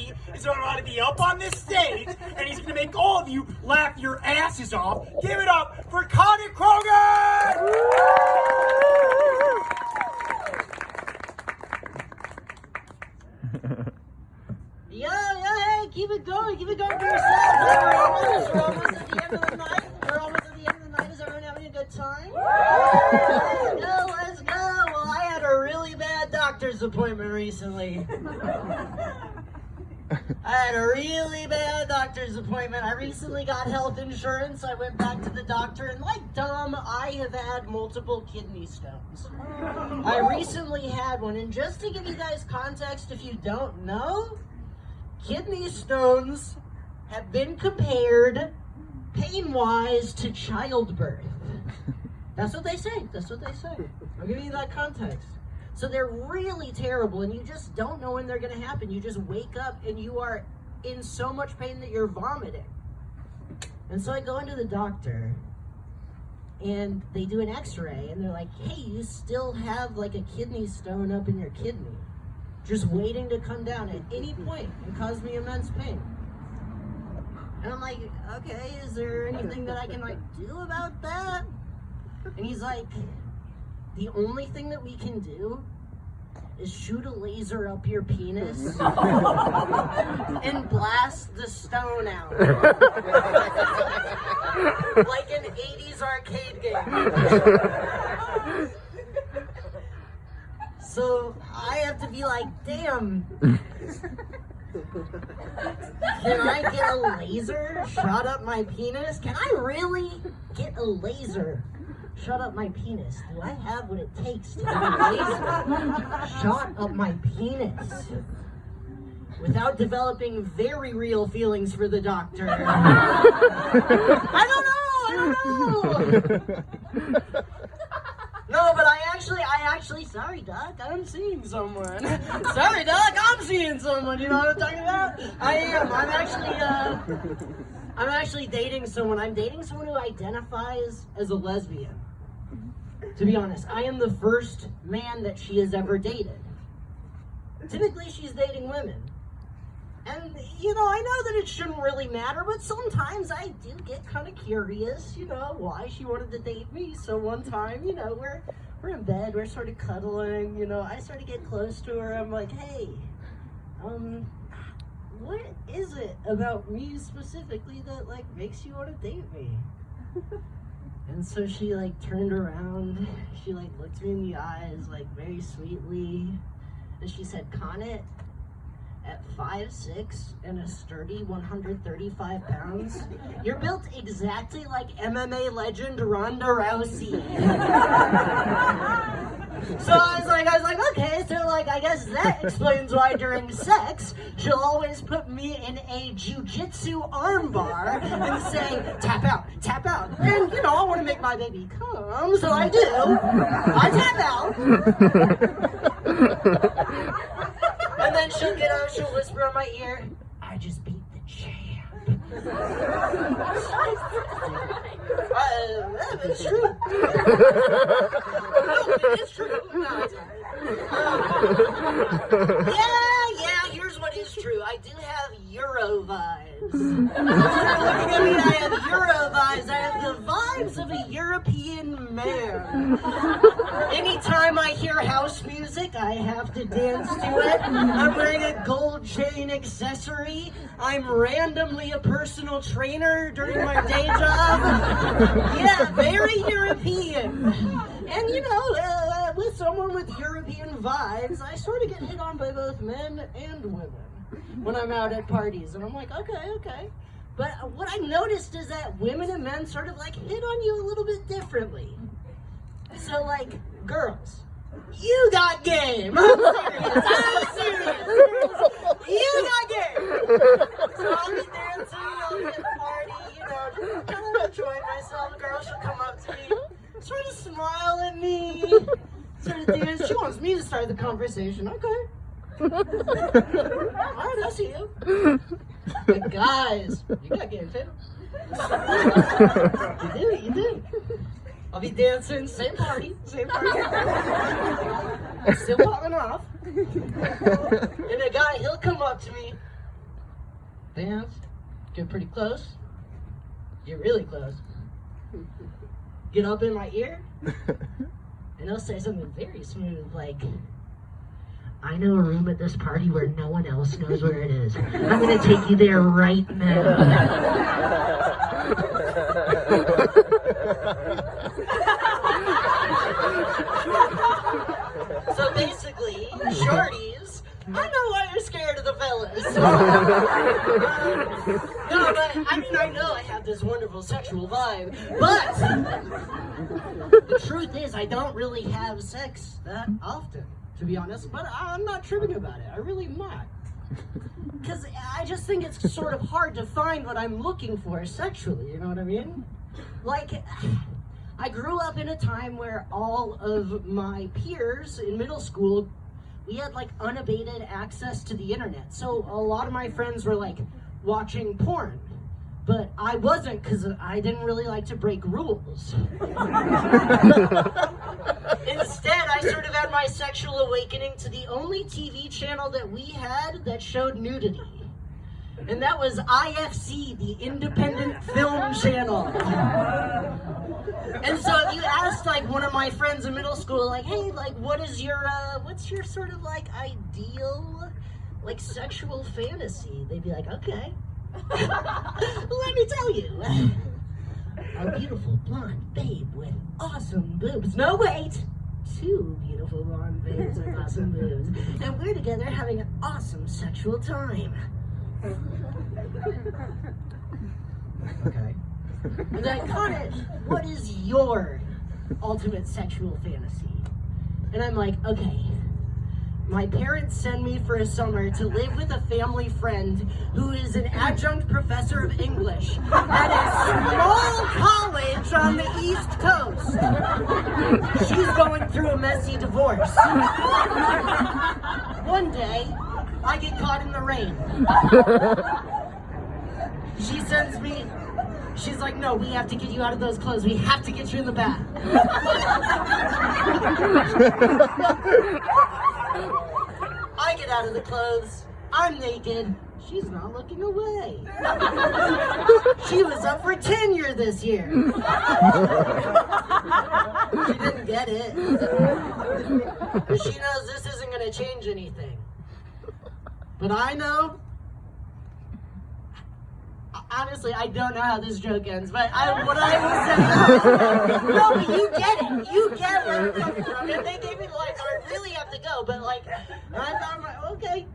me is about to be up on this stage, and he's gonna make all of you laugh your asses off. Give it up for Connett Croghan! Hey, keep it going for yourself. We're almost at the end of the night. Is everyone having a good time? Let's go. Well, I had a really bad doctor's appointment recently. I recently got health insurance. I went back to the doctor, and like Dom, I have had multiple kidney stones. I recently had one, and just to give you guys context, if you don't know, kidney stones have been compared, pain-wise, to childbirth. That's what they say. I'm giving you that context. So they're really terrible, and you just don't know when they're going to happen. You just wake up, and you are in so much pain that you're vomiting. And so I go into the doctor, and they do an x-ray, and they're like, hey, you still have like a kidney stone up in your kidney, just waiting to come down at any point and cause me immense pain. And I'm like, okay, is there anything that I can like do about that? And he's like, the only thing that we can do is shoot a laser up your penis and blast the stone out. Like an 80s arcade game. So I have to be like, damn, can I get a laser shot up my penis? Can I really get a laser shot up my penis? Do I have what it takes to get a laser shot up my penis without developing very real feelings for the doctor? I don't know. No, but I actually, sorry, Doc, I'm seeing someone. Sorry, Doc, I'm seeing someone. You know what I'm talking about? I am. I'm actually dating someone. I'm dating someone who identifies as a lesbian. To be honest, I am the first man that she has ever dated. Typically, she's dating women. And, you know, I know that it shouldn't really matter, but sometimes I do get kind of curious, you know, why she wanted to date me. So one time, you know, we're in bed, we're sort of cuddling, you know, I sort of get close to her. I'm like, hey, what is it about me specifically that, like, makes you want to date me? And so she, like, turned around, she, like, looked me in the eyes, like, very sweetly, and she said, Connett, at 5'6" and a sturdy 135 pounds, you're built exactly like MMA legend Ronda Rousey. So I was like, okay, so like, I guess that explains why during sex, she'll always put me in a jujitsu armbar and say, tap out. And, you know, I want to make my baby come, so I do. I tap out. And then she'll get out, she'll whisper in my ear, I just beat the champ. It's true. It's true. No, it's not. Yeah, here's what is true. I do have Euro vibes. Looking at me, I have Euro vibes. I have the vibes of a European man. Anytime I hear house music, I have to dance to it. I'm wearing a gold chain accessory. I'm randomly a personal trainer during my day job. Yeah, very European. And you know, with someone with European vibes, I sort of get hit on by both men and women when I'm out at parties. And I'm like, okay. But what I noticed is that women and men sort of like hit on you a little bit differently. So like, girls, you got game. I'm serious. You got game. So I'll be dancing, I'll be at the party, you know, just kind of enjoying myself. A girl should come up to me, sort of smile at me, sort of dance. She wants me to start the conversation. Okay. Alright, I see you. But guys, you got game too. You do. I'll be dancing, same party. Still popping off. And a guy, he'll come up to me Dance. Get pretty close. Get really close. Get up in my ear. And he'll say something very smooth like, I know a room at this party where no one else knows where it is. I'm going to take you there right now. So basically, shorties, I know why you're scared of the fellas. No, but I mean, I know I have this wonderful sexual vibe, but the truth is I don't really have sex that often, to be honest, but I'm not tripping about it. I really am not. Because I just think it's sort of hard to find what I'm looking for sexually, you know what I mean? Like, I grew up in a time where all of my peers in middle school, we had like unabated access to the internet. So a lot of my friends were like watching porn, but I wasn't because I didn't really like to break rules. Instead, I sort of had my sexual awakening to the only TV channel that we had that showed nudity. And that was IFC, the Independent Film Channel. And so if you asked like one of my friends in middle school, like, hey, like what's your sort of like ideal like sexual fantasy? They'd be like, okay. Let me tell you. A beautiful blonde babe with awesome boobs. No, wait! Two beautiful blonde babes with awesome boobs. And we're together having an awesome sexual time. Okay. And then, Connett, what is your ultimate sexual fantasy? And I'm like, okay. My parents send me for a summer to live with a family friend who is an adjunct professor of English at a small college on the East Coast. She's going through a messy divorce. One day, I get caught in the rain. She sends me, she's like, no, we have to get you out of those clothes. We have to get you in the bath. I get out of the clothes. I'm naked. She's not looking away. She was up for tenure this year. She didn't get it. But she knows this isn't going to change anything. But I know. Honestly, I don't know how this joke ends, but what I will say. No, but you get it. You get where I'm coming from. And they gave me like, I really have to go, but like, I thought, okay.